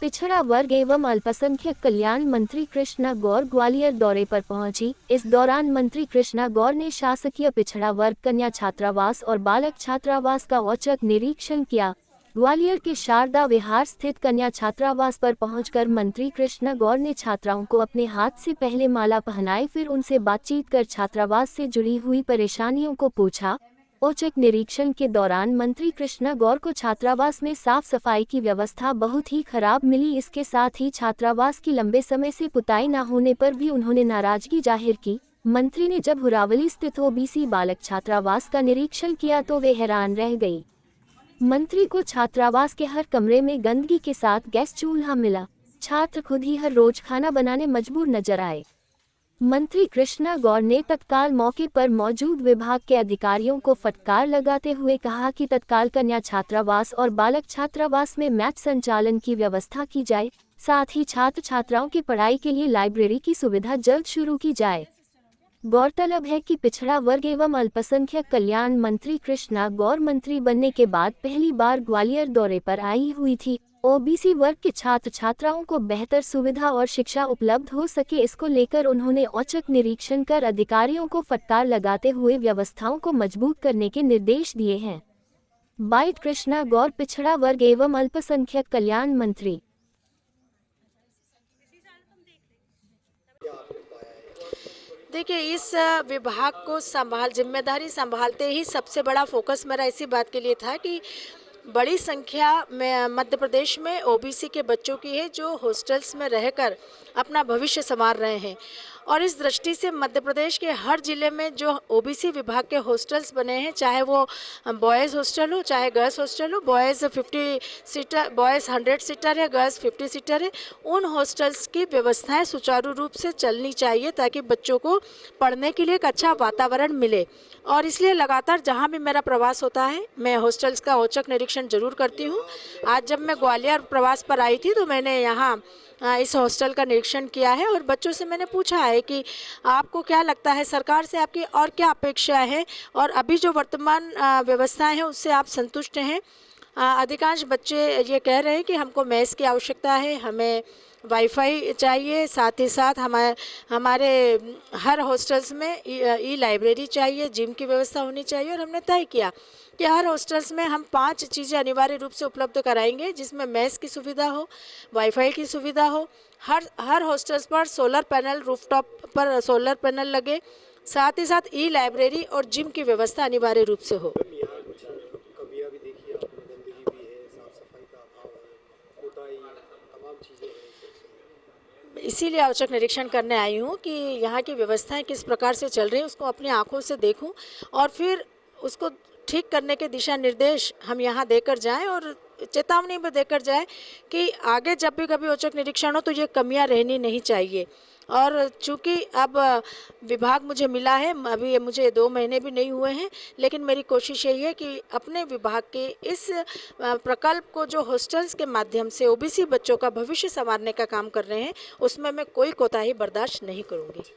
पिछड़ा वर्ग एवं अल्पसंख्यक कल्याण मंत्री कृष्णा गौर ग्वालियर दौरे पर पहुंची। इस दौरान मंत्री कृष्णा गौर ने शासकीय पिछड़ा वर्ग कन्या छात्रावास और बालक छात्रावास का औचक निरीक्षण किया। ग्वालियर के शारदा विहार स्थित कन्या छात्रावास पर पहुंचकर मंत्री कृष्णा गौर ने छात्राओं को अपने हाथ से पहले माला पहनाई, फिर उनसे बातचीत कर छात्रावास से जुड़ी हुई परेशानियों को पूछा। औचक निरीक्षण के दौरान मंत्री कृष्णा गौर को छात्रावास में साफ सफाई की व्यवस्था बहुत ही खराब मिली। इसके साथ ही छात्रावास की लंबे समय से पुताई न होने पर भी उन्होंने नाराजगी जाहिर की। मंत्री ने जब हुरावली स्थित ओबीसी बालक छात्रावास का निरीक्षण किया तो वे हैरान रह गई। मंत्री को छात्रावास के हर कमरे में गंदगी के साथ गैस चूल्हा मिला। छात्र खुद ही हर रोज खाना बनाने मजबूर नजर आए। मंत्री कृष्णा गौर ने तत्काल मौके पर मौजूद विभाग के अधिकारियों को फटकार लगाते हुए कहा कि तत्काल कन्या छात्रावास और बालक छात्रावास में मैच संचालन की व्यवस्था की जाए, साथ ही छात्र छात्राओं की पढ़ाई के लिए लाइब्रेरी की सुविधा जल्द शुरू की जाए। गौरतलब है कि पिछड़ा वर्ग एवं अल्पसंख्यक कल्याण मंत्री कृष्णा गौर मंत्री बनने के बाद पहली बार ग्वालियर दौरे पर आई हुई थी। ओबीसी वर्ग के छात्र छात्राओं को बेहतर सुविधा और शिक्षा उपलब्ध हो सके, इसको लेकर उन्होंने औचक निरीक्षण कर अधिकारियों को फटकार लगाते हुए व्यवस्थाओं को मजबूत करने के निर्देश दिए हैं। बाइट कृष्णा गौर, पिछड़ा वर्ग एवं अल्पसंख्यक कल्याण मंत्री। देखिए, इस विभाग को जिम्मेदारी संभालते ही सबसे बड़ा फोकस मेरा इसी बात के लिए था कि बड़ी संख्या में मध्य प्रदेश में ओबीसी के बच्चों की है जो हॉस्टल्स में रहकर अपना भविष्य संवार रहे हैं, और इस दृष्टि से मध्य प्रदेश के हर जिले में जो ओबीसी विभाग के हॉस्टल्स बने हैं, चाहे वो बॉयज़ हॉस्टल हो चाहे गर्ल्स हॉस्टल हो, बॉयज़ 50 सीटर, बॉयज़ 100 सीटर है, गर्ल्स 50 सीटर है, उन हॉस्टल्स की व्यवस्थाएं सुचारू रूप से चलनी चाहिए ताकि बच्चों को पढ़ने के लिए एक अच्छा वातावरण मिले। और इसलिए लगातार जहाँ भी मेरा प्रवास होता है मैं हॉस्टल्स का औचक निरीक्षण जरूर करती हूँ। आज जब मैं ग्वालियर प्रवास पर आई थी तो मैंने यहाँ इस हॉस्टल का निरीक्षण किया है और बच्चों से मैंने पूछा है कि आपको क्या लगता है, सरकार से आपकी और क्या अपेक्षा है, और अभी जो वर्तमान व्यवस्थाएं हैं उससे आप संतुष्ट हैं। अधिकांश बच्चे ये कह रहे हैं कि हमको मेस की आवश्यकता है, हमें वाईफाई चाहिए, साथ ही साथ हमारे हर हॉस्टल्स में ई लाइब्रेरी चाहिए, जिम की व्यवस्था होनी चाहिए। और हमने तय किया कि हर हॉस्टल्स में हम 5 चीज़ें अनिवार्य रूप से उपलब्ध कराएंगे, जिसमें मेस की सुविधा हो, वाईफाई की सुविधा हो, हर हॉस्टल्स पर सोलर पैनल, रूफटॉप पर सोलर पैनल लगे, साथ ही साथ ई लाइब्रेरी और जिम की व्यवस्था अनिवार्य रूप से हो। इसीलिए औचक निरीक्षण करने आई हूँ कि यहाँ की व्यवस्थाएं किस प्रकार से चल रही हैं उसको अपनी आंखों से देखूं और फिर उसको ठीक करने के दिशा निर्देश हम यहाँ देकर जाएं और चेतावनी भी देकर जाएं कि आगे जब भी कभी औचक निरीक्षण हो तो ये कमियां रहनी नहीं चाहिए। और चूँकि अब विभाग मुझे मिला है, अभी मुझे 2 महीने भी नहीं हुए हैं, लेकिन मेरी कोशिश यही है कि अपने विभाग के इस प्रकल्प को जो हॉस्टल्स के माध्यम से ओबीसी बच्चों का भविष्य संवारने का काम कर रहे हैं उसमें मैं कोई कोताही बर्दाश्त नहीं करूँगी।